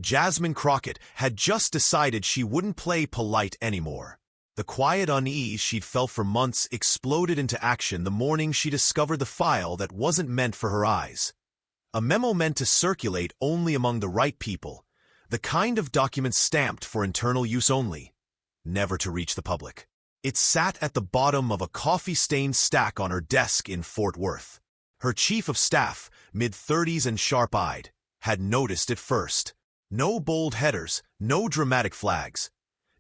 Jasmine Crockett had just decided she wouldn't play polite anymore. The quiet unease she'd felt for months exploded into action the morning she discovered the file that wasn't meant for her eyes. A memo meant to circulate only among the right people, the kind of document stamped for internal use only, never to reach the public. It sat at the bottom of a coffee-stained stack on her desk in Fort Worth. Her chief of staff, mid-30s and sharp-eyed, had noticed it first. No bold headers, no dramatic flags.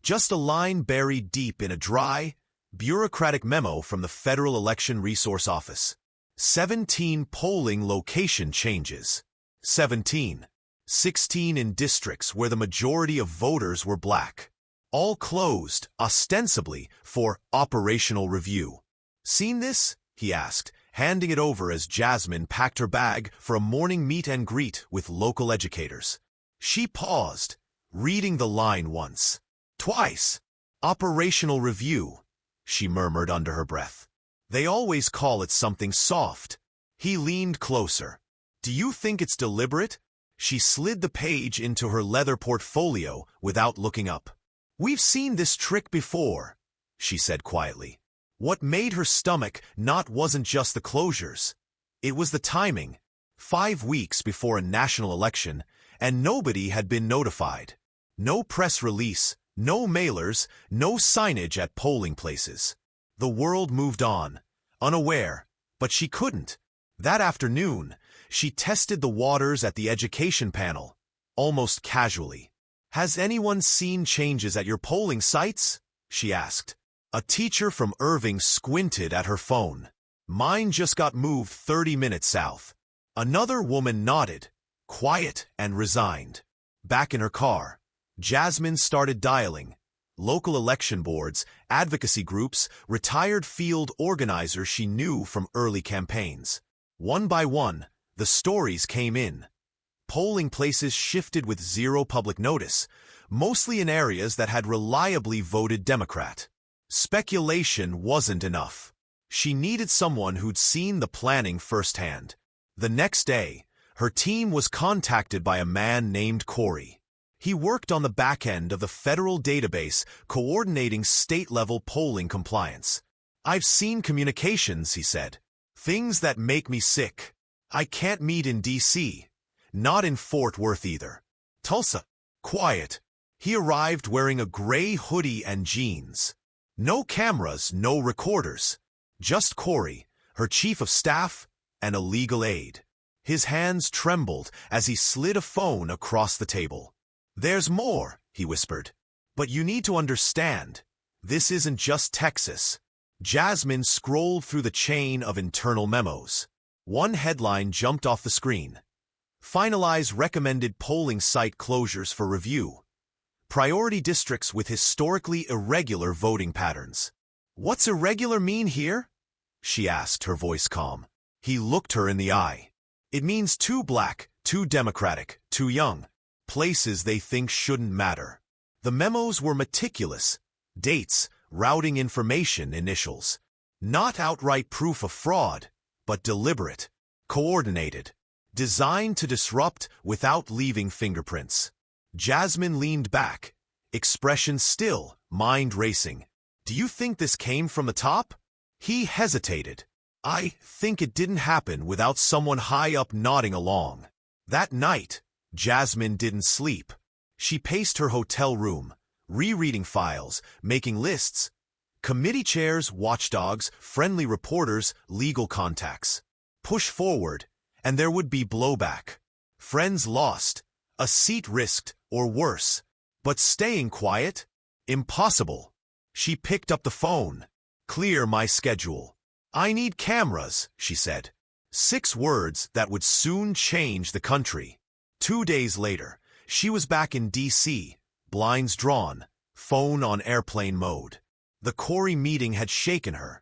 Just a line buried deep in a dry, bureaucratic memo from the Federal Election Resource Office. 17 polling location changes. 17. 16 in districts where the majority of voters were black. All closed, ostensibly, for operational review. "Seen this?" he asked, handing it over as Jasmine packed her bag for a morning meet and greet with local educators. She paused, reading the line once. Twice. "Operational review," she murmured under her breath. "They always call it something soft." He leaned closer. "Do you think it's deliberate?" She slid the page into her leather portfolio without looking up. "We've seen this trick before," she said quietly. What made her stomach knot wasn't just the closures. It was the timing. 5 weeks before a national election, and nobody had been notified. No press release, no mailers, no signage at polling places. The world moved on, unaware, but she couldn't. That afternoon, she tested the waters at the education panel, almost casually. "Has anyone seen changes at your polling sites?" she asked. A teacher from Irving squinted at her phone. "Mine just got moved 30 minutes south." Another woman nodded, quiet and resigned. Back in her car, Jasmine started dialing. Local election boards, advocacy groups, retired field organizers she knew from early campaigns. One by one, the stories came in. Polling places shifted with zero public notice, mostly in areas that had reliably voted Democrat. Speculation wasn't enough. She needed someone who'd seen the planning firsthand. The next day, her team was contacted by a man named Corey. He worked on the back end of the federal database coordinating state-level polling compliance. "I've seen communications," he said. "Things that make me sick. I can't meet in D.C. Not in Fort Worth either." Tulsa. Quiet. He arrived wearing a gray hoodie and jeans. No cameras, no recorders. Just Corey, her chief of staff, and a legal aide. His hands trembled as he slid a phone across the table. "There's more," he whispered. "But you need to understand, this isn't just Texas." Jasmine scrolled through the chain of internal memos. One headline jumped off the screen. "Finalize recommended polling site closures for review. Priority districts with historically irregular voting patterns." "What's irregular mean here?" she asked, her voice calm. He looked her in the eye. "It means too black, too Democratic, too young. Places they think shouldn't matter." The memos were meticulous. Dates, routing information, initials. Not outright proof of fraud, but deliberate, coordinated, designed to disrupt without leaving fingerprints. Jasmine leaned back, expression still, mind racing. "Do you think this came from the top?" He hesitated. "I think it didn't happen without someone high up nodding along." That night, Jasmine didn't sleep. She paced her hotel room, rereading files, making lists. Committee chairs, watchdogs, friendly reporters, legal contacts. Push forward, and there would be blowback. Friends lost, a seat risked, or worse. But staying quiet? Impossible. She picked up the phone. "Clear my schedule." "I need cameras," she said. 6 words that would soon change the country. 2 days later, she was back in D.C., blinds drawn, phone on airplane mode. The Corey meeting had shaken her.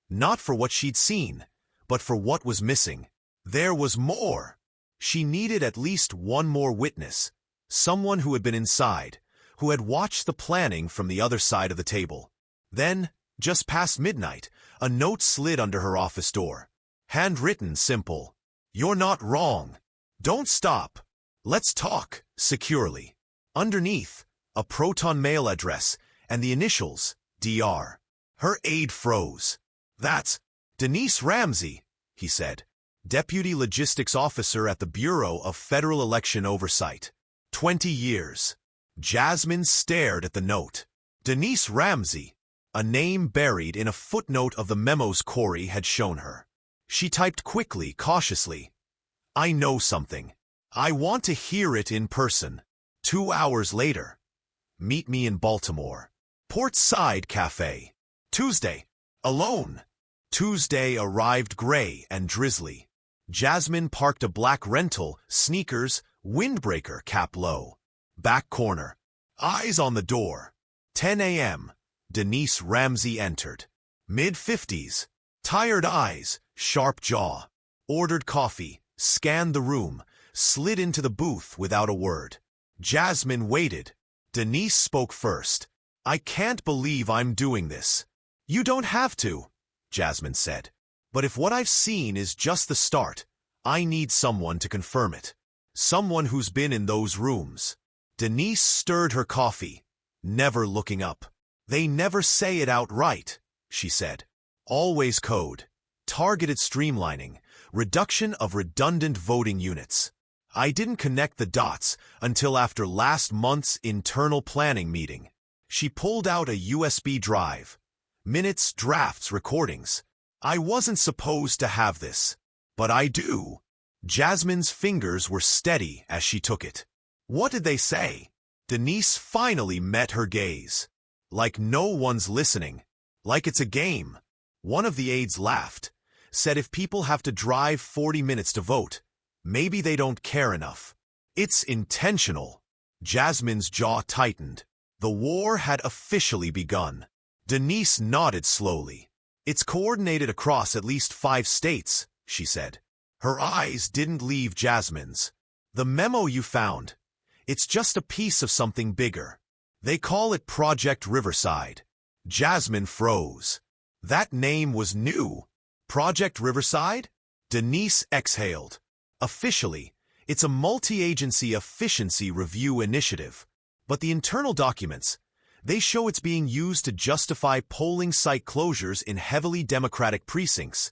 Not for what she'd seen, but for what was missing. There was more. She needed at least one more witness, someone who had been inside, who had watched the planning from the other side of the table. Then, just past midnight, a note slid under her office door. Handwritten, simple. "You're not wrong. Don't stop. Let's talk." securely. Underneath, a Proton mail address and the initials, DR. Her aide froze. "That's Denise Ramsey," he said, Deputy Logistics Officer at the Bureau of Federal Election Oversight. 20 years. Jasmine stared at the note. Denise Ramsey, a name buried in a footnote of the memos Corey had shown her. She typed quickly, cautiously. "I know something. I want to hear it in person. 2 hours later. Meet me in Baltimore. Port Side Cafe. Tuesday. Alone." Tuesday arrived gray and drizzly. Jasmine parked a black rental, sneakers, windbreaker cap low. Back corner. Eyes on the door. 10 a.m. Denise Ramsey entered. Mid-50s. Tired eyes, sharp jaw. Ordered coffee, scanned the room, slid into the booth without a word. Jasmine waited. Denise spoke first. "I can't believe I'm doing this." "You don't have to," Jasmine said. "But if what I've seen is just the start, I need someone to confirm it. Someone who's been in those rooms." Denise stirred her coffee, never looking up. "They never say it outright," she said. "Always code. Targeted streamlining. Reduction of redundant voting units. I didn't connect the dots until after last month's internal planning meeting." She pulled out a USB drive. Minutes, drafts, recordings. "I wasn't supposed to have this, but I do." Jasmine's fingers were steady as she took it. "What did they say?" Denise finally met her gaze. "Like no one's listening. Like it's a game." One of the aides laughed, said if people have to drive 40 minutes to vote, maybe they don't care enough. "It's intentional." Jasmine's jaw tightened. The war had officially begun. Denise nodded slowly. "It's coordinated across at least 5 states, she said. Her eyes didn't leave Jasmine's. "The memo you found, it's just a piece of something bigger. They call it Project Riverside." Jasmine froze. That name was new. Project Riverside? Denise exhaled. "Officially, it's a multi-agency efficiency review initiative. But the internal documents, they show it's being used to justify polling site closures in heavily Democratic precincts,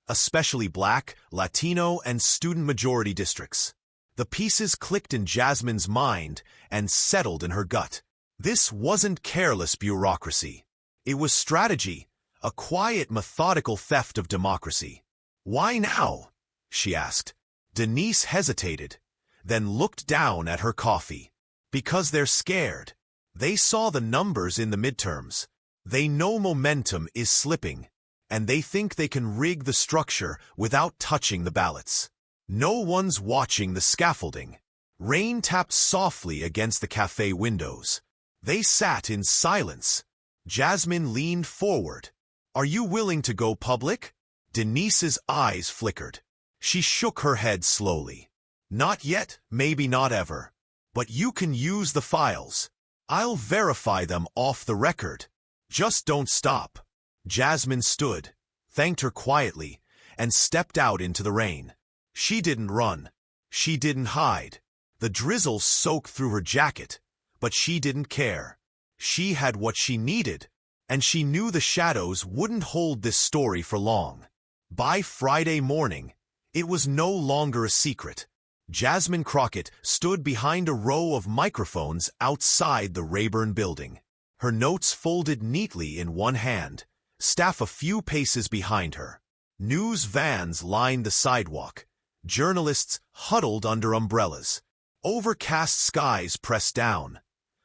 especially Black, Latino, and student-majority districts." The pieces clicked in Jasmine's mind and settled in her gut. This wasn't careless bureaucracy. It was strategy, a quiet, methodical theft of democracy. "Why now?" she asked. Denise hesitated, then looked down at her coffee. "Because they're scared. They saw the numbers in the midterms. They know momentum is slipping, and they think they can rig the structure without touching the ballots. No one's watching the scaffolding." Rain tapped softly against the cafe windows. They sat in silence. Jasmine leaned forward. "Are you willing to go public?" Denise's eyes flickered. She shook her head slowly. "Not yet, maybe not ever. But you can use the files. I'll verify them off the record. Just don't stop." Jasmine stood, thanked her quietly, and stepped out into the rain. She didn't run. She didn't hide. The drizzle soaked through her jacket, but she didn't care. She had what she needed, and she knew the shadows wouldn't hold this story for long. By Friday morning, it was no longer a secret. Jasmine Crockett stood behind a row of microphones outside the Rayburn building. Her notes folded neatly in one hand, staff a few paces behind her. News vans lined the sidewalk. Journalists huddled under umbrellas. Overcast skies pressed down.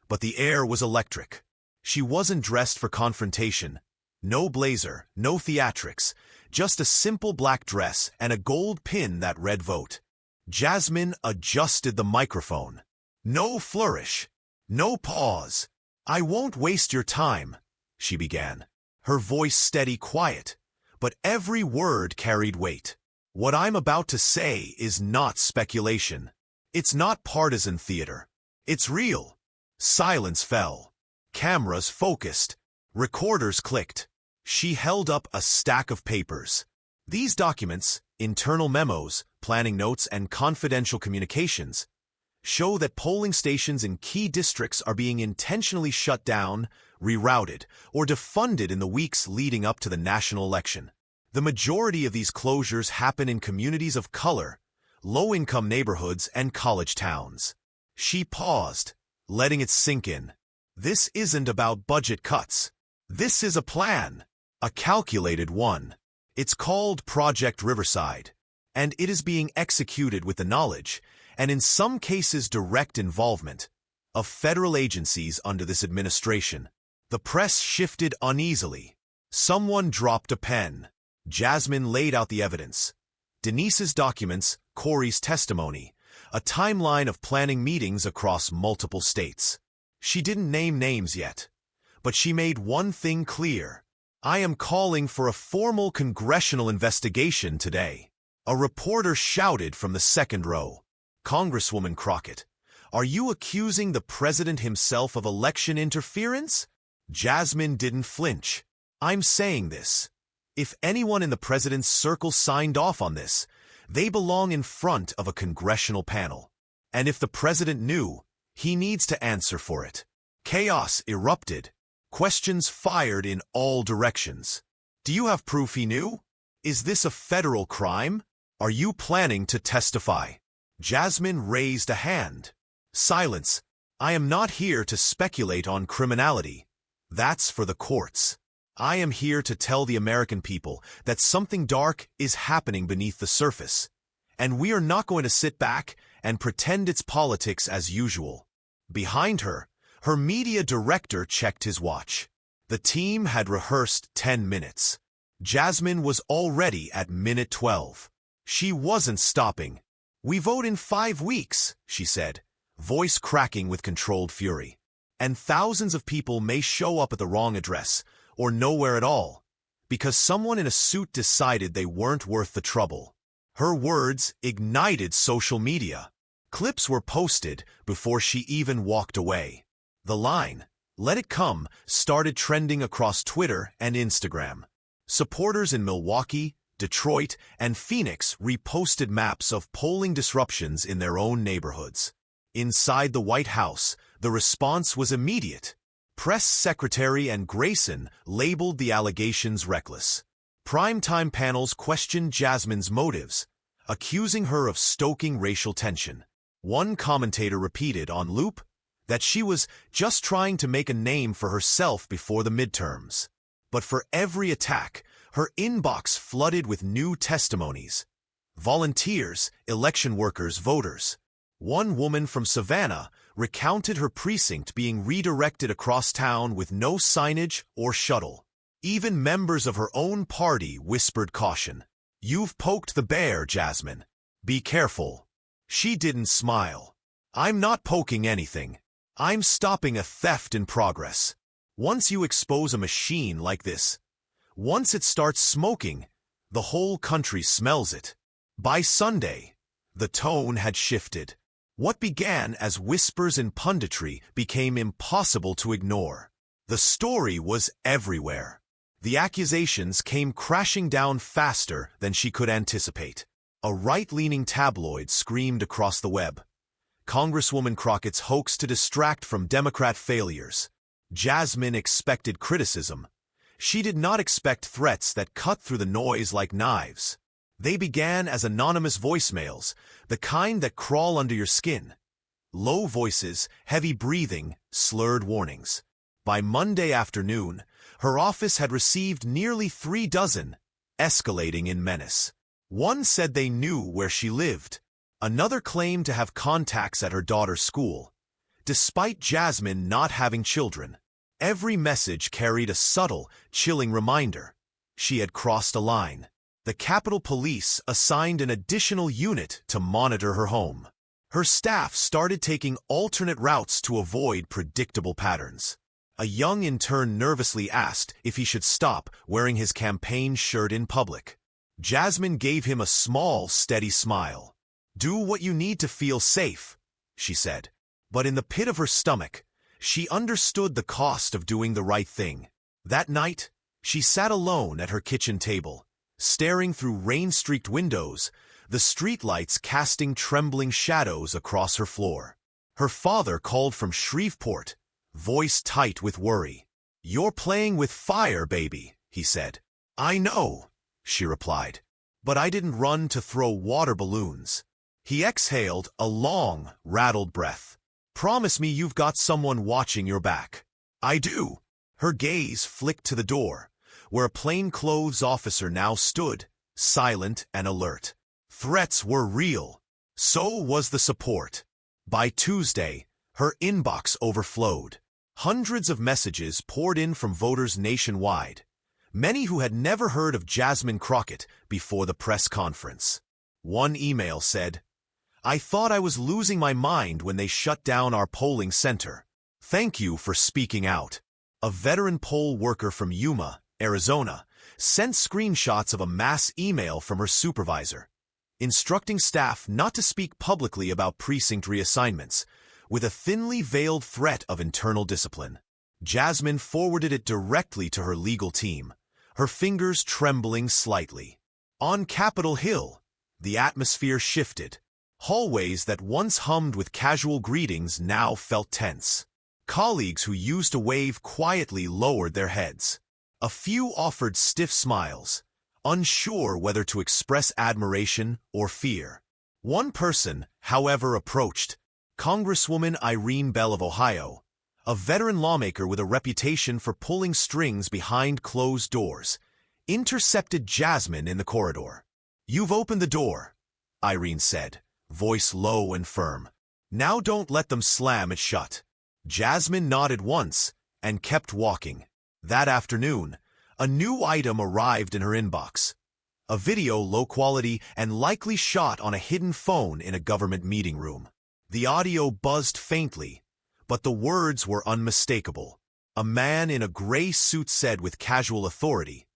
But the air was electric. She wasn't dressed for confrontation. No blazer, no theatrics, just a simple black dress and a gold pin that read "Vote." Jasmine adjusted the microphone. No flourish. No pause. "I won't waste your time," she began. Her voice steady, quiet, but every word carried weight. "What I'm about to say is not speculation. It's not partisan theater. It's real." Silence fell. Cameras focused. Recorders clicked. She held up a stack of papers. These documents, internal memos, planning notes, and confidential communications, show that polling stations in key districts are being intentionally shut down, rerouted, or defunded in the weeks leading up to the national election. The majority of these closures happen in communities of color, low-income neighborhoods, and college towns. She paused, letting it sink in. This isn't about budget cuts. This is a plan. A calculated one. It's called Project Riverside, and it is being executed with the knowledge, and in some cases direct involvement, of federal agencies under this administration. The press shifted uneasily. Someone dropped a pen. Jasmine laid out the evidence. Denise's documents, Corey's testimony, a timeline of planning meetings across multiple states. She didn't name names yet, but she made one thing clear. I am calling for a formal congressional investigation today. A reporter shouted from the second row. Congresswoman Crockett, are you accusing the president himself of election interference? Jasmine didn't flinch. I'm saying this. If anyone in the president's circle signed off on this, they belong in front of a congressional panel. And if the president knew, he needs to answer for it. Chaos erupted. Questions fired in all directions. Do you have proof he knew? Is this a federal crime? Are you planning to testify? Jasmine raised a hand. Silence. I am not here to speculate on criminality. That's for the courts. I am here to tell the American people that something dark is happening beneath the surface, and we are not going to sit back and pretend it's politics as usual. Behind her, her media director checked his watch. The team had rehearsed 10 minutes. Jasmine was already at minute 12. She wasn't stopping. We vote in 5 weeks, she said, voice cracking with controlled fury. And thousands of people may show up at the wrong address, or nowhere at all, because someone in a suit decided they weren't worth the trouble. Her words ignited social media. Clips were posted before she even walked away. The line, "Let it come," started trending across Twitter and Instagram. Supporters in Milwaukee, Detroit, and Phoenix reposted maps of polling disruptions in their own neighborhoods. Inside the White House, the response was immediate. Press Secretary Ann Grayson labeled the allegations reckless. Primetime panels questioned Jasmine's motives, accusing her of stoking racial tension. One commentator repeated on loop that she was just trying to make a name for herself before the midterms. But for every attack, her inbox flooded with new testimonies. Volunteers, election workers, voters. One woman from Savannah recounted her precinct being redirected across town with no signage or shuttle. Even members of her own party whispered caution. "You've poked the bear, Jasmine. Be careful." She didn't smile. "I'm not poking anything. I'm stopping a theft in progress. Once you expose a machine like this, once it starts smoking, the whole country smells it." By Sunday, the tone had shifted. What began as whispers and punditry became impossible to ignore. The story was everywhere. The accusations came crashing down faster than she could anticipate. A right-leaning tabloid screamed across the web. Congresswoman Crockett's hoax to distract from Democrat failures. Jasmine expected criticism. She did not expect threats that cut through the noise like knives. They began as anonymous voicemails, the kind that crawl under your skin. Low voices, heavy breathing, slurred warnings. By Monday afternoon, her office had received nearly 3 dozen, escalating in menace. One said they knew where she lived. Another claimed to have contacts at her daughter's school. Despite Jasmine not having children, every message carried a subtle, chilling reminder. She had crossed a line. The Capitol Police assigned an additional unit to monitor her home. Her staff started taking alternate routes to avoid predictable patterns. A young intern nervously asked if he should stop wearing his campaign shirt in public. Jasmine gave him a small, steady smile. "Do what you need to feel safe," she said. But in the pit of her stomach, she understood the cost of doing the right thing. That night, she sat alone at her kitchen table, staring through rain-streaked windows, the streetlights casting trembling shadows across her floor. Her father called from Shreveport, voice tight with worry. "You're playing with fire, baby," he said. "I know," she replied. "But I didn't run to throw water balloons." He exhaled a long, rattled breath. "Promise me you've got someone watching your back." "I do." Her gaze flicked to the door, where a plainclothes officer now stood, silent and alert. Threats were real. So was the support. By Tuesday, her inbox overflowed. Hundreds of messages poured in from voters nationwide, many who had never heard of Jasmine Crockett before the press conference. One email said, "I thought I was losing my mind when they shut down our polling center. Thank you for speaking out." A veteran poll worker from Yuma, Arizona, sent screenshots of a mass email from her supervisor, instructing staff not to speak publicly about precinct reassignments, with a thinly veiled threat of internal discipline. Jasmine forwarded it directly to her legal team, her fingers trembling slightly. On Capitol Hill, the atmosphere shifted. Hallways that once hummed with casual greetings now felt tense. Colleagues who used to wave quietly lowered their heads. A few offered stiff smiles, unsure whether to express admiration or fear. One person, however, approached, Congresswoman Irene Bell of Ohio, a veteran lawmaker with a reputation for pulling strings behind closed doors, intercepted Jasmine in the corridor. "You've opened the door," Irene said, voice low and firm. "Now don't let them slam it shut." Jasmine nodded once and kept walking. That afternoon, a new item arrived in her inbox. A video low quality and likely shot on a hidden phone in a government meeting room. The audio buzzed faintly, but the words were unmistakable. A man in a gray suit said with casual authority,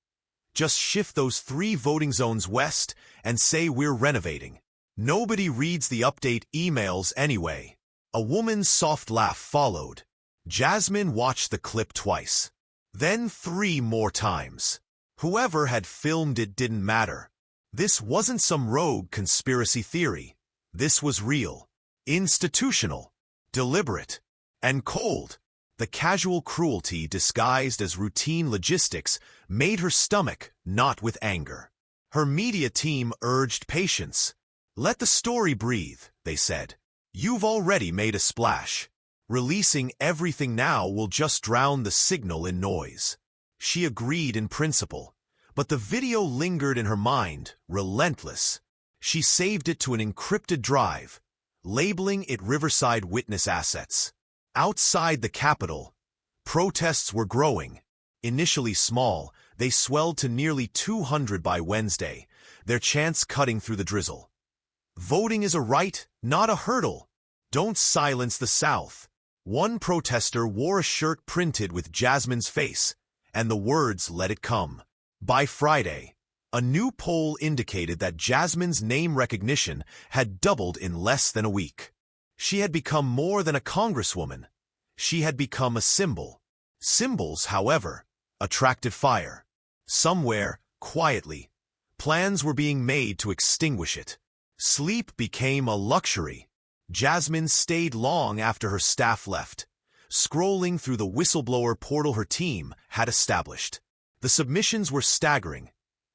"Just shift those 3 voting zones west and say we're renovating." Nobody reads the update emails anyway. A woman's soft laugh followed. Jasmine watched the clip twice, then 3 more times. Whoever had filmed it didn't matter. This wasn't some rogue conspiracy theory. This was real, institutional, deliberate, and cold. The casual cruelty disguised as routine logistics made her stomach knot with anger. Her media team urged patience. "Let the story breathe," they said. "You've already made a splash. Releasing everything now will just drown the signal in noise." She agreed in principle, but the video lingered in her mind, relentless. She saved it to an encrypted drive, labeling it Riverside Witness Assets. Outside the Capitol, protests were growing. Initially small, they swelled to nearly 200 by Wednesday, their chants cutting through the drizzle. "Voting is a right, not a hurdle. Don't silence the South." One protester wore a shirt printed with Jasmine's face, and the words "Let it come." By Friday, a new poll indicated that Jasmine's name recognition had doubled in less than a week. She had become more than a congresswoman. She had become a symbol. Symbols, however, attracted fire. Somewhere, quietly, plans were being made to extinguish it. Sleep became a luxury. Jasmine stayed long after her staff left, scrolling through the whistleblower portal her team had established. The submissions were staggering.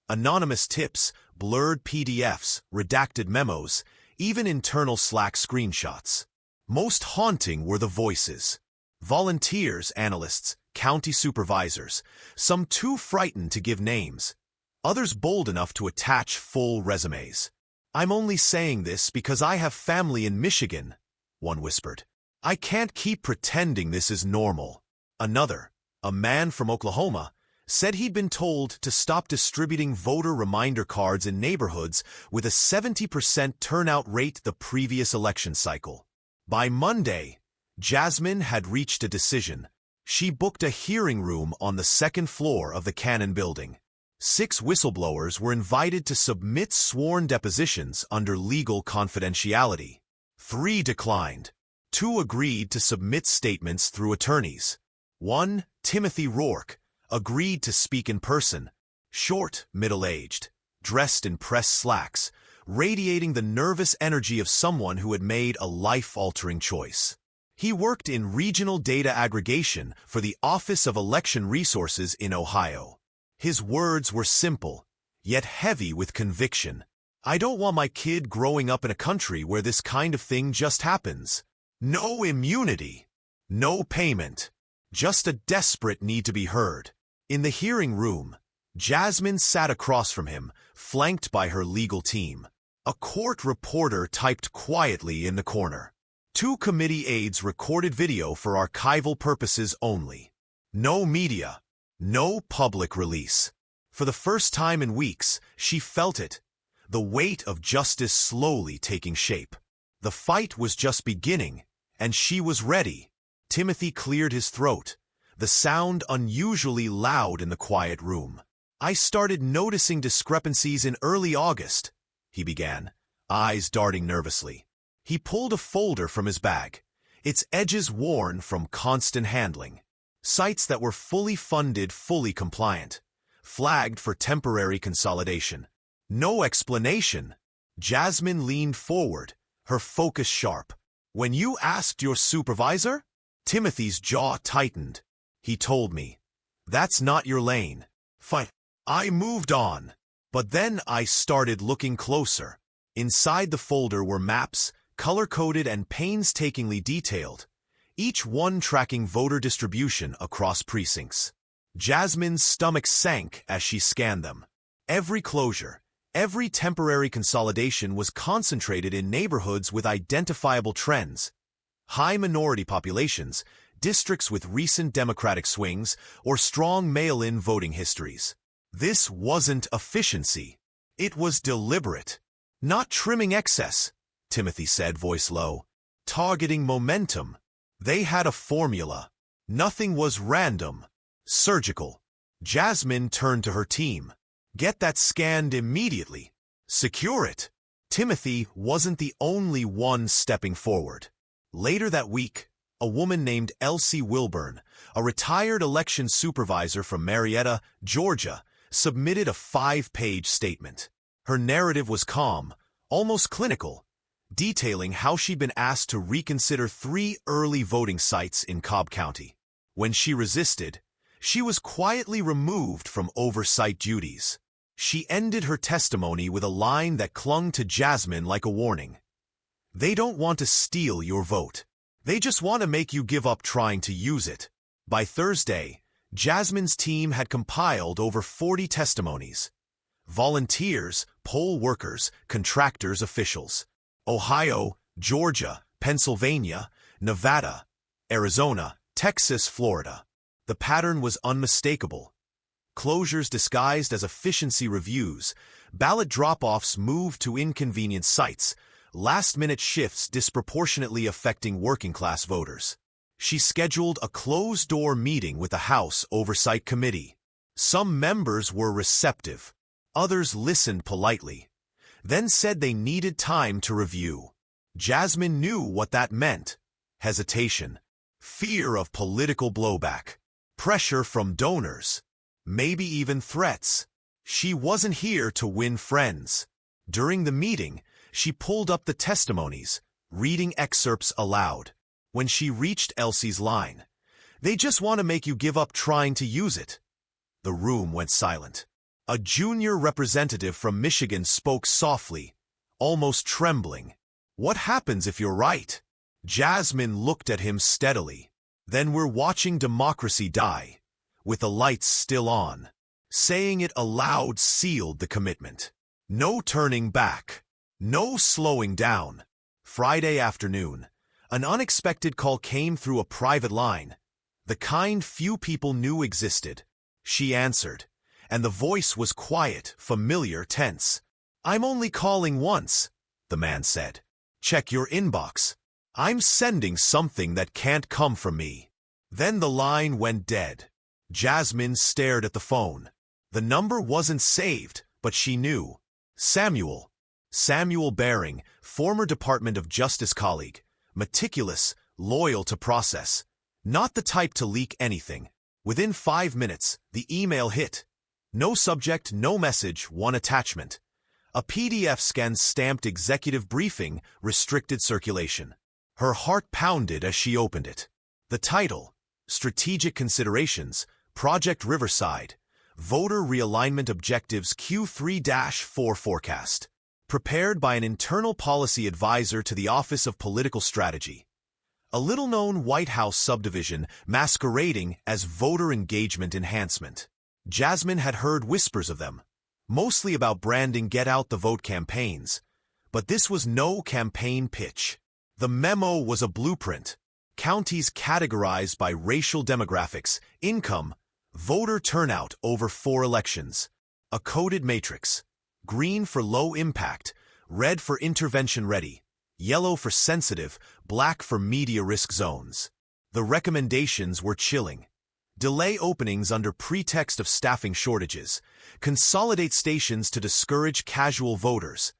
Anonymous tips, blurred PDFs, redacted memos, even internal Slack screenshots. Most haunting were the voices. Volunteers, analysts, county supervisors, some too frightened to give names, others bold enough to attach full resumes. "I'm only saying this because I have family in Michigan," one whispered. "I can't keep pretending this is normal." Another, a man from Oklahoma, said he'd been told to stop distributing voter reminder cards in neighborhoods with a 70% turnout rate the previous election cycle. By Monday, Jasmine had reached a decision. She booked a hearing room on the 2nd floor of the Cannon building. 6 whistleblowers were invited to submit sworn depositions under legal confidentiality. 3 declined. 2 agreed to submit statements through attorneys. One, Timothy Rourke, agreed to speak in person. Short, middle-aged, dressed in press slacks, radiating the nervous energy of someone who had made a life-altering choice. He worked in regional data aggregation for the Office of Election Resources in Ohio. His words were simple, yet heavy with conviction. I don't want my kid growing up in a country where this kind of thing just happens. No immunity. No payment. Just a desperate need to be heard. In the hearing room, Jasmine sat across from him, flanked by her legal team. A court reporter typed quietly in the corner. 2 committee aides recorded video for archival purposes only. No media. No public release. For the first time in weeks, she felt it. The weight of justice slowly taking shape. The fight was just beginning, and she was ready. Timothy cleared his throat, the sound unusually loud in the quiet room. I started noticing discrepancies in early August, he began, eyes darting nervously. He pulled a folder from his bag, its edges worn from constant handling. Sites that were fully funded, fully compliant, flagged for temporary consolidation. No explanation. Jasmine leaned forward, her focus sharp. When you asked your supervisor? Timothy's jaw tightened. He told me, that's not your lane. Fine. I moved on. But then I started looking closer. Inside the folder were maps, color-coded and painstakingly detailed, each one tracking voter distribution across precincts. Jasmine's stomach sank as she scanned them. Every closure, every temporary consolidation was concentrated in neighborhoods with identifiable trends. High minority populations, districts with recent Democratic swings, or strong mail-in voting histories. This wasn't efficiency. It was deliberate. Not trimming excess, Timothy said, voice low. Targeting momentum. They had a formula. Nothing was random. Surgical. Jasmine turned to her team. Get that scanned immediately. Secure it. Timothy wasn't the only one stepping forward. Later that week, a woman named Elsie Wilburn, a retired election supervisor from Marietta, Georgia, submitted a 5-page statement. Her narrative was calm, almost clinical, detailing how she'd been asked to reconsider 3 early voting sites in Cobb County. When she resisted, she was quietly removed from oversight duties. She ended her testimony with a line that clung to Jasmine like a warning. They don't want to steal your vote. They just want to make you give up trying to use it. By Thursday, Jasmine's team had compiled over 40 testimonies. Volunteers, poll workers, contractors, officials. Ohio, Georgia, Pennsylvania, Nevada, Arizona, Texas, Florida. The pattern was unmistakable. Closures disguised as efficiency reviews, ballot drop-offs moved to inconvenient sites, last-minute shifts disproportionately affecting working-class voters. She scheduled a closed-door meeting with the House Oversight Committee. Some members were receptive. Others listened politely, then said they needed time to review. Jasmine knew what that meant. Hesitation, fear of political blowback, pressure from donors, maybe even threats. She wasn't here to win friends. During the meeting, she pulled up the testimonies, reading excerpts aloud. When she reached Elsie's line, "They just want to make you give up trying to use it." The room went silent. A junior representative from Michigan spoke softly, almost trembling. "What happens if you're right?" Jasmine looked at him steadily. "Then we're watching democracy die, with the lights still on." Saying it aloud sealed the commitment. No turning back. No slowing down. Friday afternoon, an unexpected call came through a private line, the kind few people knew existed. She answered, and the voice was quiet, familiar, tense. "I'm only calling once," the man said. "Check your inbox. I'm sending something that can't come from me." Then the line went dead. Jasmine stared at the phone. The number wasn't saved, but she knew. Samuel Baring, former Department of Justice colleague, meticulous, loyal to process, not the type to leak anything. Within 5 minutes, the email hit. No subject, no message, one attachment. A PDF scan stamped executive briefing, restricted circulation. Her heart pounded as she opened it. The title, Strategic Considerations, Project Riverside, Voter Realignment Objectives Q3-4 Forecast. Prepared by an internal policy advisor to the Office of Political Strategy. A little-known White House subdivision masquerading as voter engagement enhancement. Jasmine had heard whispers of them, mostly about branding get-out-the-vote campaigns. But this was no campaign pitch. The memo was a blueprint. Counties categorized by racial demographics, income, voter turnout over 4 elections. A coded matrix. Green for low impact, red for intervention ready, yellow for sensitive, black for media risk zones. The recommendations were chilling. Delay openings under pretext of staffing shortages. Consolidate stations to discourage casual voters.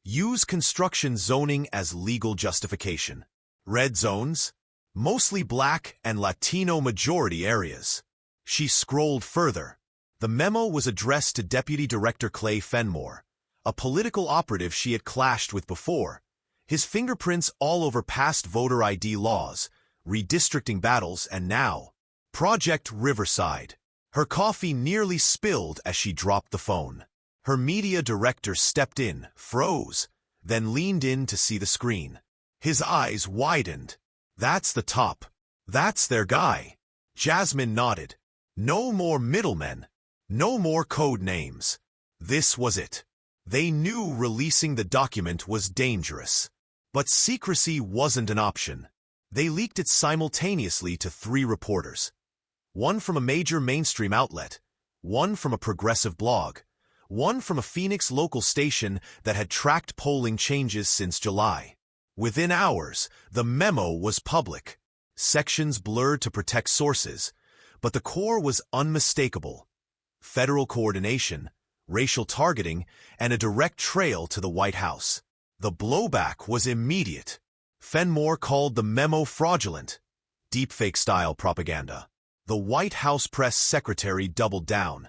Use construction zoning as legal justification. Red zones? Mostly black and Latino majority areas. She scrolled further. The memo was addressed to Deputy Director Clay Fenmore, a political operative she had clashed with before, his fingerprints all over past voter ID laws, redistricting battles, and now, Project Riverside. Her coffee nearly spilled as she dropped the phone. Her media director stepped in, froze, then leaned in to see the screen. His eyes widened. That's the top. That's their guy. Jasmine nodded. No more middlemen. No more code names. This was it. They knew releasing the document was dangerous. But secrecy wasn't an option. They leaked it simultaneously to 3 reporters. One from a major mainstream outlet, one from a progressive blog, one from a Phoenix local station that had tracked polling changes since July. Within hours, the memo was public. Sections blurred to protect sources, but the core was unmistakable. Federal coordination, racial targeting, and a direct trail to the White House. The blowback was immediate. Fenmore called the memo fraudulent, deepfake-style propaganda. The White House press secretary doubled down,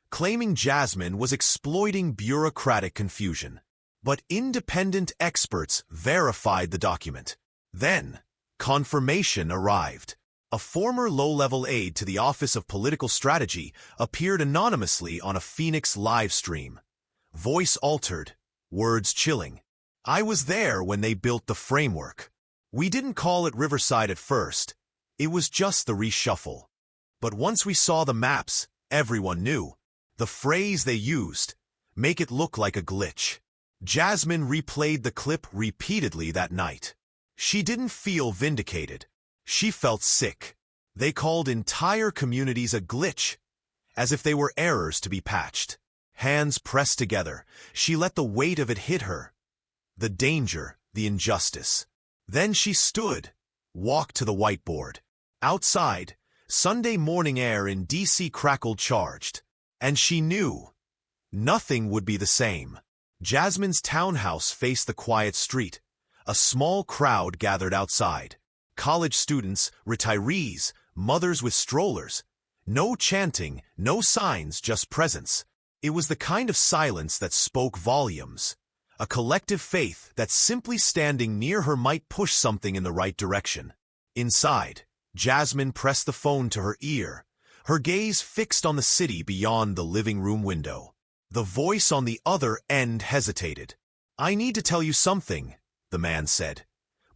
claiming Jasmine was exploiting bureaucratic confusion. But independent experts verified the document. Then, confirmation arrived. A former low-level aide to the Office of Political Strategy appeared anonymously on a Phoenix live stream. Voice altered, words chilling. I was there when they built the framework. We didn't call it Riverside at first. It was just the reshuffle. But once we saw the maps, everyone knew. The phrase they used, make it look like a glitch. Jasmine replayed the clip repeatedly that night. She didn't feel vindicated. She felt sick. They called entire communities a glitch, as if they were errors to be patched. Hands pressed together, she let the weight of it hit her. The danger, the injustice. Then she stood, walked to the whiteboard. Outside, Sunday morning air in D.C. crackled charged. And she knew nothing would be the same. Jasmine's townhouse faced the quiet street. A small crowd gathered outside. College students, retirees, mothers with strollers. No chanting, no signs, just presence. It was the kind of silence that spoke volumes. A collective faith that simply standing near her might push something in the right direction. Inside, Jasmine pressed the phone to her ear, her gaze fixed on the city beyond the living room window. The voice on the other end hesitated. I need to tell you something, the man said.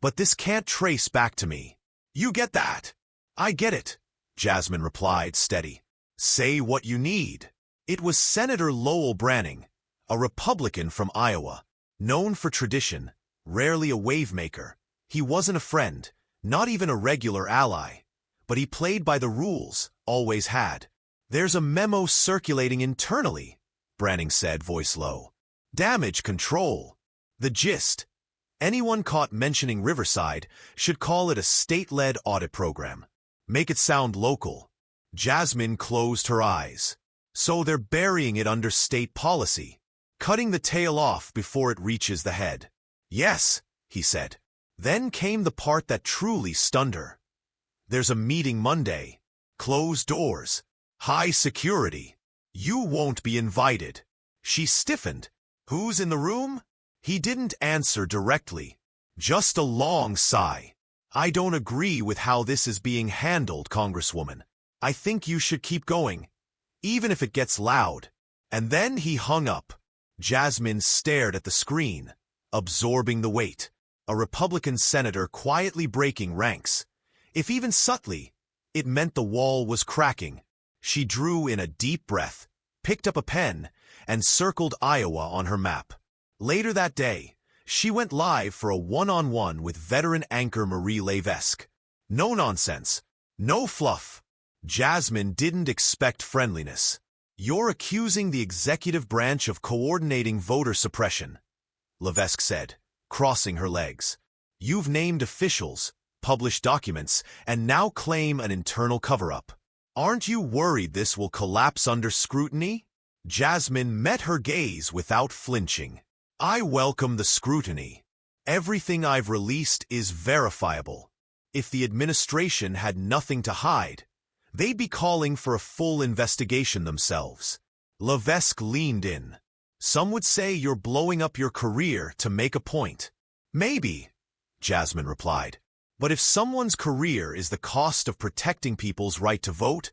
But this can't trace back to me. You get that? I get it, Jasmine replied, steady. Say what you need. It was Senator Lowell Branning, a Republican from Iowa, known for tradition, rarely a wave-maker. He wasn't a friend, not even a regular ally. But he played by the rules, always had. There's a memo circulating internally, Branning said, voice low. Damage control. The gist. Anyone caught mentioning Riverside should call it a state-led audit program. Make it sound local. Jasmine closed her eyes. So they're burying it under state policy, cutting the tail off before it reaches the head. Yes, he said. Then came the part that truly stunned her. There's a meeting Monday. Closed doors. High security. You won't be invited. She stiffened. Who's in the room? He didn't answer directly. Just a long sigh. I don't agree with how this is being handled, Congresswoman. I think you should keep going, even if it gets loud. And then he hung up. Jasmine stared at the screen, absorbing the weight. A Republican senator quietly breaking ranks. If even subtly, it meant the wall was cracking. She drew in a deep breath, picked up a pen, and circled Iowa on her map. Later that day, she went live for a one-on-one with veteran anchor Marie Levesque. No nonsense, no fluff. Jasmine didn't expect friendliness. You're accusing the executive branch of coordinating voter suppression, Levesque said, crossing her legs. You've named officials, published documents, and now claim an internal cover-up. Aren't you worried this will collapse under scrutiny? Jasmine met her gaze without flinching. I welcome the scrutiny. Everything I've released is verifiable. If the administration had nothing to hide, they'd be calling for a full investigation themselves. Levesque leaned in. Some would say you're blowing up your career to make a point. Maybe, Jasmine replied. But if someone's career is the cost of protecting people's right to vote,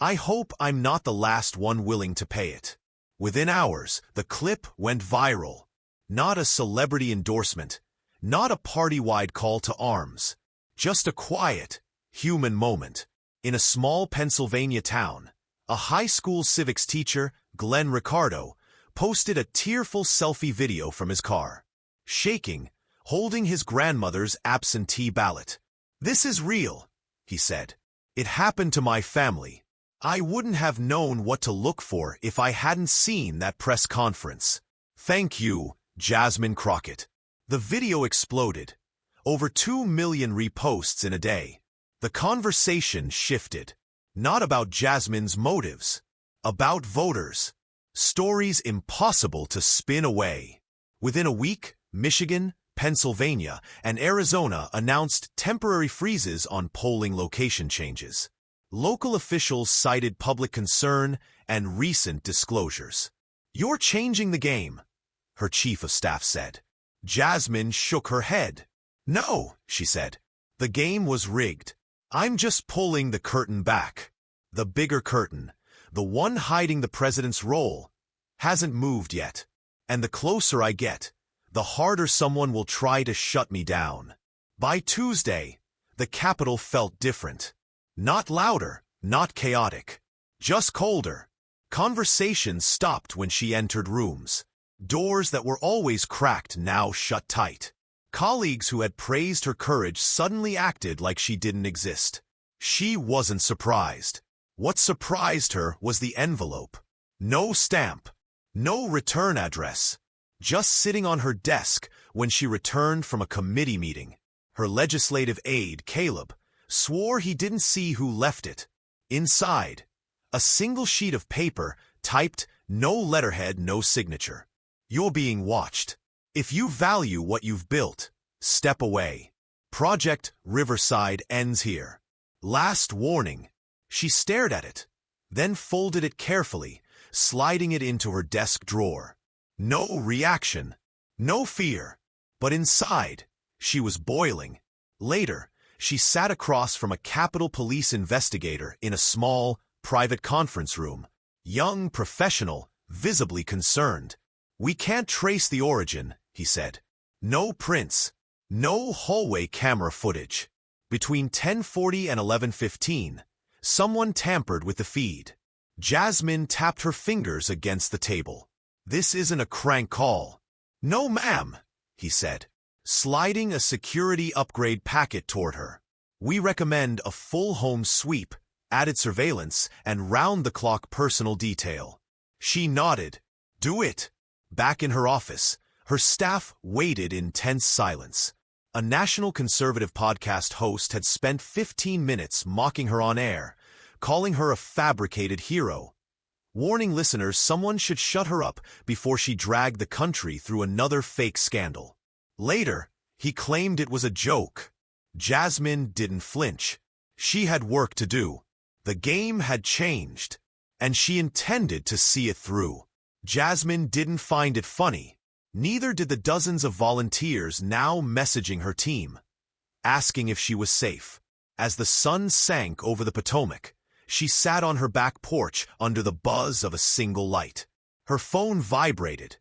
I hope I'm not the last one willing to pay it. Within hours, the clip went viral. Not a celebrity endorsement, not a party-wide call to arms, just a quiet, human moment. In a small Pennsylvania town, a high school civics teacher, Glenn Ricardo, posted a tearful selfie video from his car. Shaking, holding his grandmother's absentee ballot. "This is real," he said. "It happened to my family. I wouldn't have known what to look for if I hadn't seen that press conference. Thank you, Jasmine Crockett." The video exploded. Over 2 million reposts in a day. The conversation shifted. Not about Jasmine's motives. About voters. Stories impossible to spin away. Within a week, Michigan, Pennsylvania, and Arizona announced temporary freezes on polling location changes. Local officials cited public concern and recent disclosures. "You're changing the game," her chief of staff said. Jasmine shook her head. "No," she said. "The game was rigged. I'm just pulling the curtain back. The bigger curtain, the one hiding the president's role, hasn't moved yet. And the closer I get, the harder someone will try to shut me down." By Tuesday, the Capitol felt different. Not louder, not chaotic. Just colder. Conversations stopped when she entered rooms. Doors that were always cracked now shut tight. Colleagues who had praised her courage suddenly acted like she didn't exist. She wasn't surprised. What surprised her was the envelope. No stamp. No return address. Just sitting on her desk when she returned from a committee meeting. Her legislative aide, Caleb, swore he didn't see who left it. Inside, a single sheet of paper, typed, no letterhead, no signature. "You're being watched. If you value what you've built, step away. Project Riverside ends here. Last warning." She stared at it, then folded it carefully, sliding it into her desk drawer. No reaction, no fear, but inside, she was boiling. Later, she sat across from a Capitol Police investigator in a small, private conference room. Young, professional, visibly concerned. "We can't trace the origin," he said. "No prints, no hallway camera footage. Between 10:40 and 11:15, someone tampered with the feed." Jasmine tapped her fingers against the table. "This isn't a crank call." "No, ma'am," he said, sliding a security upgrade packet toward her. "We recommend a full home sweep, added surveillance, and round-the-clock personal detail." She nodded. "Do it." Back in her office, her staff waited in tense silence. A national conservative podcast host had spent 15 minutes mocking her on air, calling her a fabricated hero, warning listeners someone should shut her up before she dragged the country through another fake scandal. Later, he claimed it was a joke. Jasmine didn't flinch. She had work to do. The game had changed, and she intended to see it through. Jasmine didn't find it funny. Neither did the dozens of volunteers now messaging her team, asking if she was safe. As the sun sank over the Potomac, she sat on her back porch under the buzz of a single light. Her phone vibrated.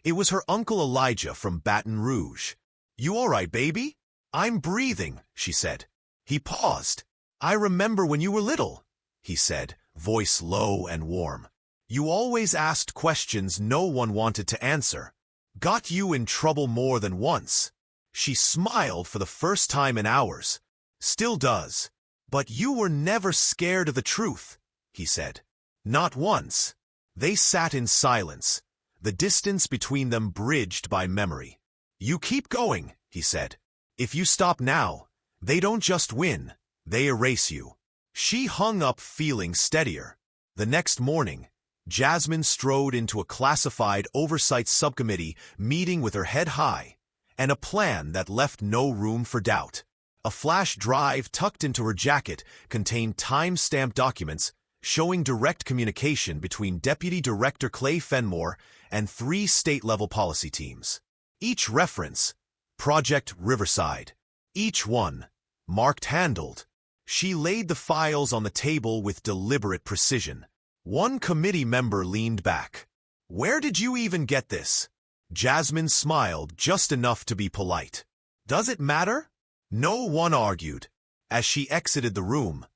It was her Uncle Elijah from Baton Rouge. "You all right, baby?" "I'm breathing," she said. He paused. "I remember when you were little," he said, voice low and warm. "You always asked questions no one wanted to answer. Got you in trouble more than once." She smiled for the first time in hours. "Still does. But you were never scared of the truth," he said. "Not once." They sat in silence, the distance between them bridged by memory. "You keep going," he said. "If you stop now, they don't just win, they erase you." She hung up feeling steadier. The next morning, Jasmine strode into a classified oversight subcommittee meeting with her head high, and a plan that left no room for doubt. A flash drive tucked into her jacket contained time-stamped documents showing direct communication between Deputy Director Clay Fenmore and 3 state-level policy teams. Each reference, Project Riverside. Each one, marked handled. She laid the files on the table with deliberate precision. One committee member leaned back. "Where did you even get this?" Jasmine smiled just enough to be polite. "Does it matter?" No one argued. As she exited the room,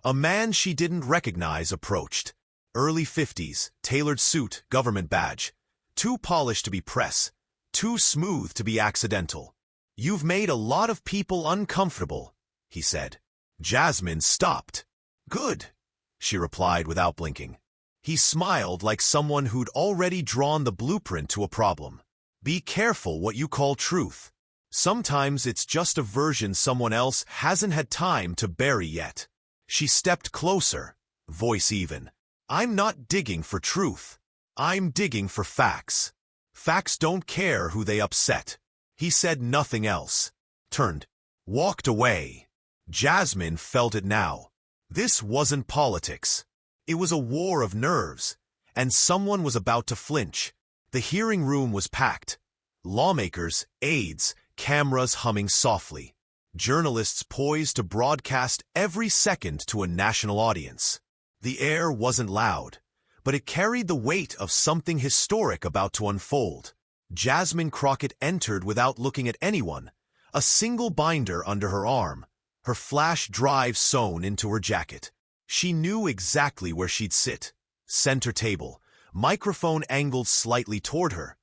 a man she didn't recognize approached. Early 50s, tailored suit, government badge. Too polished to be press, too smooth to be accidental. "You've made a lot of people uncomfortable," he said. Jasmine stopped. "Good," she replied without blinking. He smiled like someone who'd already drawn the blueprint to a problem. "Be careful what you call truth. Sometimes it's just a version someone else hasn't had time to bury yet." She stepped closer, voice even. "I'm not digging for truth. I'm digging for facts. Facts don't care who they upset." He said nothing else. Turned. Walked away. Jasmine felt it now. This wasn't politics. It was a war of nerves, and someone was about to flinch. The hearing room was packed. Lawmakers, aides, cameras humming softly. Journalists poised to broadcast every second to a national audience. The air wasn't loud, but it carried the weight of something historic about to unfold. Jasmine Crockett entered without looking at anyone, a single binder under her arm, her flash drive sewn into her jacket. She knew exactly where she'd sit. Center table, microphone angled slightly toward her,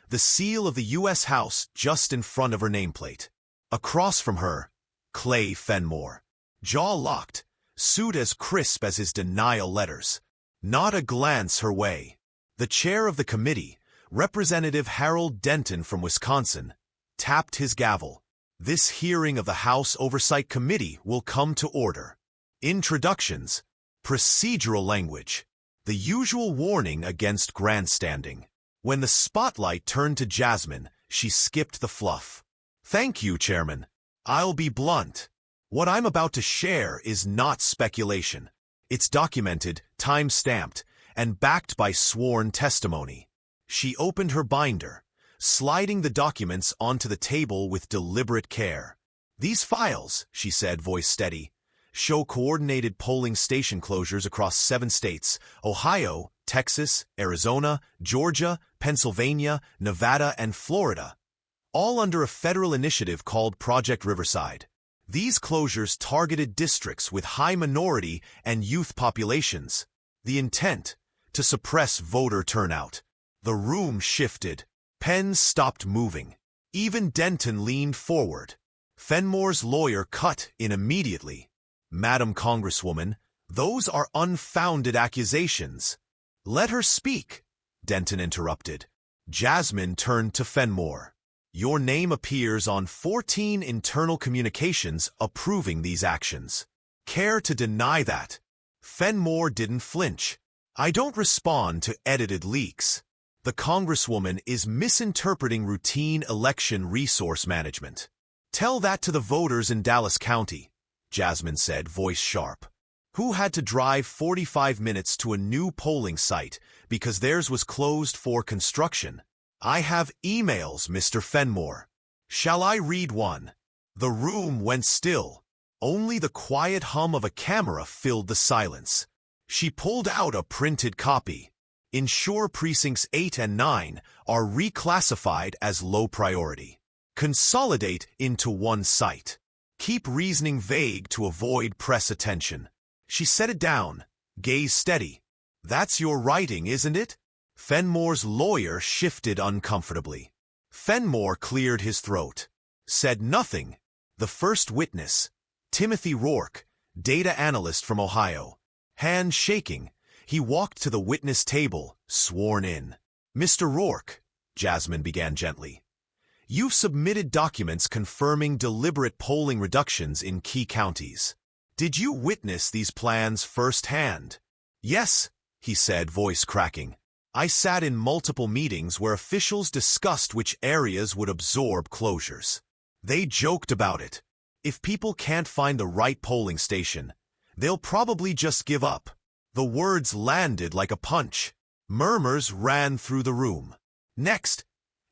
the seal of the U.S. House just in front of her nameplate. Across from her, Clay Fenmore, jaw locked, suit as crisp as his denial letters. Not a glance her way. The chair of the committee, Representative Harold Denton from Wisconsin, tapped his gavel. "This hearing of the House Oversight Committee will come to order." Introductions, procedural language, the usual warning against grandstanding. When the spotlight turned to Jasmine, she skipped the fluff. "Thank you, Chairman. I'll be blunt. What I'm about to share is not speculation. It's documented, time-stamped, and backed by sworn testimony." She opened her binder, sliding the documents onto the table with deliberate care. "These files," she said, voice steady, "show coordinated polling station closures across 7 states, Ohio, Texas, Arizona, Georgia, Pennsylvania, Nevada, and Florida, all under a federal initiative called Project Riverside. These closures targeted districts with high minority and youth populations. The intent, to suppress voter turnout." The room shifted. Pens stopped moving. Even Denton leaned forward. Fenmore's lawyer cut in immediately. "Madam Congresswoman, those are unfounded accusations." "Let her speak," Denton interrupted. Jasmine turned to Fenmore. "Your name appears on 14 internal communications approving these actions. Care to deny that?" Fenmore didn't flinch. "I don't respond to edited leaks. The Congresswoman is misinterpreting routine election resource management. Tell that to the voters in Dallas County," Jasmine said, voice sharp, "who had to drive 45 minutes to a new polling site because theirs was closed for construction. I have emails, Mr. Fenmore. Shall I read one? The room went still. Only the quiet hum of a camera filled the silence. She pulled out a printed copy. Ensure Precincts 8 and 9 are reclassified as low priority. Consolidate into one site. Keep reasoning vague to avoid press attention. She set it down, gaze steady. That's your writing, isn't it? Fenmore's lawyer shifted uncomfortably. Fenmore cleared his throat. Said nothing. The first witness, Timothy Rourke, data analyst from Ohio. Hand shaking, he walked to the witness table, sworn in. Mr. Rourke, Jasmine began gently, you've submitted documents confirming deliberate polling reductions in key counties. Did you witness these plans firsthand? Yes, he said, voice cracking. I sat in multiple meetings where officials discussed which areas would absorb closures. They joked about it. If people can't find the right polling station, they'll probably just give up. The words landed like a punch. Murmurs ran through the room. Next,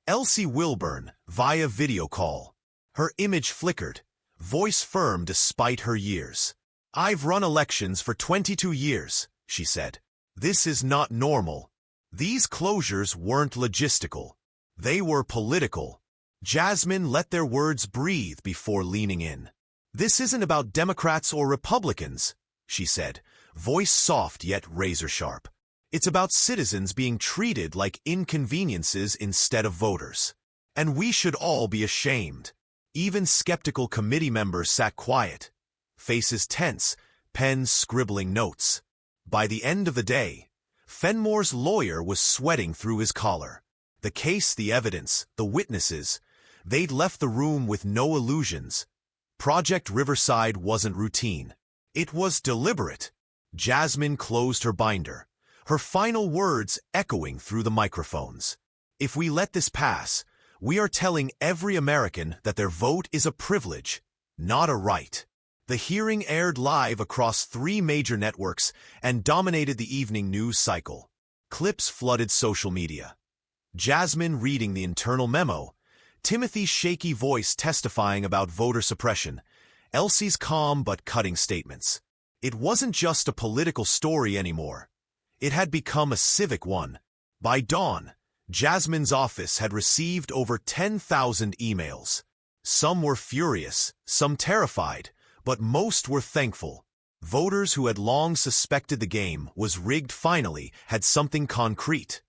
Elsie Wilburn, via video call. Her image flickered, voice firm despite her years. I've run elections for 22 years, she said. This is not normal. These closures weren't logistical. They were political. Jasmine let their words breathe before leaning in. This isn't about Democrats or Republicans, she said, voice soft yet razor-sharp. It's about citizens being treated like inconveniences instead of voters. And we should all be ashamed. Even skeptical committee members sat quiet, faces tense, pens scribbling notes. By the end of the day, Fenmore's lawyer was sweating through his collar. The case, the evidence, the witnesses, they'd left the room with no illusions. Project Riverside wasn't routine. It was deliberate. Jasmine closed her binder, her final words echoing through the microphones. If we let this pass, we are telling every American that their vote is a privilege, not a right. The hearing aired live across 3 major networks and dominated the evening news cycle. Clips flooded social media. Jasmine reading the internal memo, Timothy's shaky voice testifying about voter suppression, Elsie's calm but cutting statements. It wasn't just a political story anymore. It had become a civic one. By dawn, Jasmine's office had received over 10,000 emails. Some were furious, some terrified, but most were thankful. Voters who had long suspected the game was rigged finally had something concrete.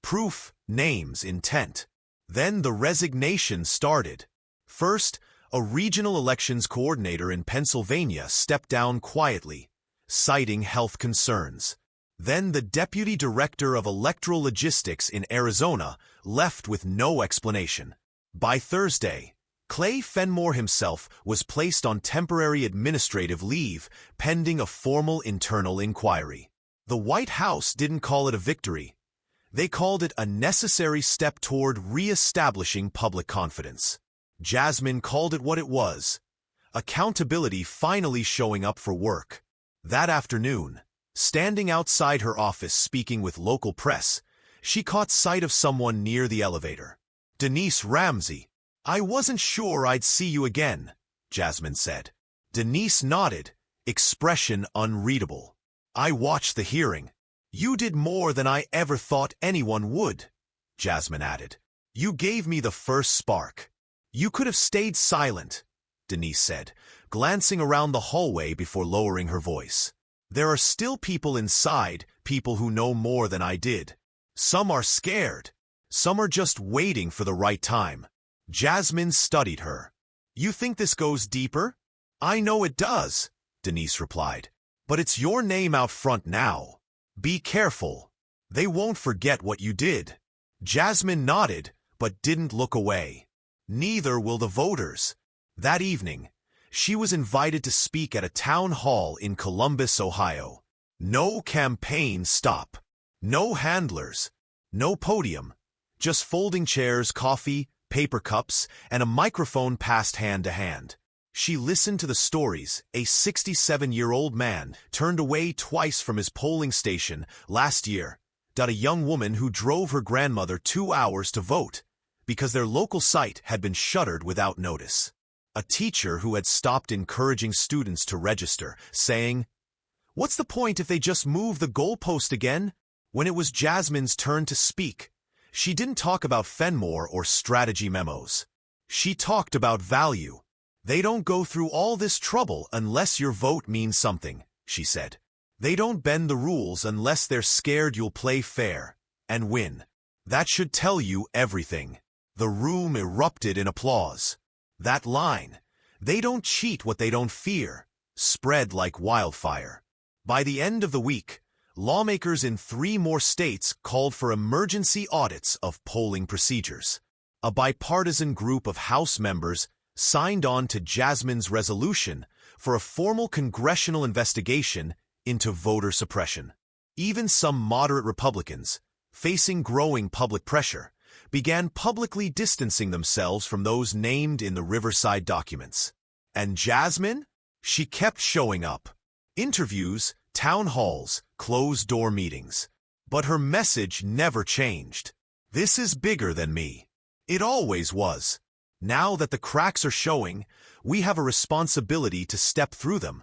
Proof, names, intent. Then the resignation started. First, a regional elections coordinator in Pennsylvania stepped down quietly, citing health concerns. Then the deputy director of electoral logistics in Arizona left with no explanation. By Thursday, Clay Fenmore himself was placed on temporary administrative leave pending a formal internal inquiry. The White House didn't call it a victory. They called it a necessary step toward re-establishing public confidence. Jasmine called it what it was: accountability finally showing up for work. That afternoon, standing outside her office speaking with local press, she caught sight of someone near the elevator. Denise Ramsey. I wasn't sure I'd see you again, Jasmine said. Denise nodded, expression unreadable. I watched the hearing. You did more than I ever thought anyone would, Jasmine added. You gave me the first spark. You could have stayed silent, Denise said, glancing around the hallway before lowering her voice. There are still people inside, people who know more than I did. Some are scared. Some are just waiting for the right time. Jasmine studied her. You think this goes deeper? I know it does, Denise replied. But it's your name out front now. Be careful. They won't forget what you did. Jasmine nodded, but didn't look away. Neither will the voters. That evening, she was invited to speak at a town hall in Columbus, Ohio. No campaign stop. No handlers. No podium. Just folding chairs, coffee, paper cups, and a microphone passed hand to hand. She listened to the stories. A 67-year-old man turned away twice from his polling station last year, A young woman who drove her grandmother 2 hours to vote because their local site had been shuttered without notice. A teacher who had stopped encouraging students to register, saying, "What's the point if they just move the goalpost again?" When it was Jasmine's turn to speak, she didn't talk about Fenmore or strategy memos. She talked about value. "They don't go through all this trouble unless your vote means something," she said. "They don't bend the rules unless they're scared you'll play fair and win. That should tell you everything." The room erupted in applause. That line, "They don't cheat what they don't fear," spread like wildfire. By the end of the week, lawmakers in 3 more states called for emergency audits of polling procedures. A bipartisan group of House members signed on to Jasmine's resolution for a formal congressional investigation into voter suppression. Even some moderate Republicans, facing growing public pressure, began publicly distancing themselves from those named in the Riverside documents. And Jasmine? She kept showing up. Interviews, town halls, closed-door meetings. But her message never changed. "This is bigger than me." It always was. Now that the cracks are showing, we have a responsibility to step through them,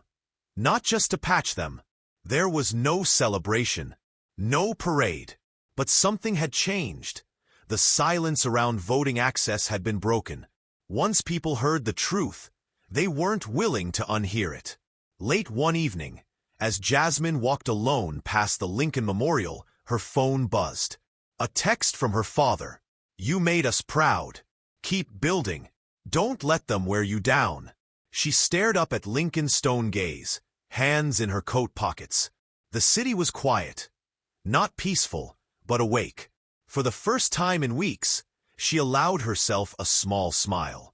not just to patch them. There was no celebration, no parade, but something had changed. The silence around voting access had been broken. Once people heard the truth, they weren't willing to unhear it. Late one evening, as Jasmine walked alone past the Lincoln Memorial, her phone buzzed. A text from her father. "You made us proud. Keep building. Don't let them wear you down." She stared up at Lincoln's stone gaze, hands in her coat pockets. The city was quiet. Not peaceful, but awake. For the first time in weeks, she allowed herself a small smile.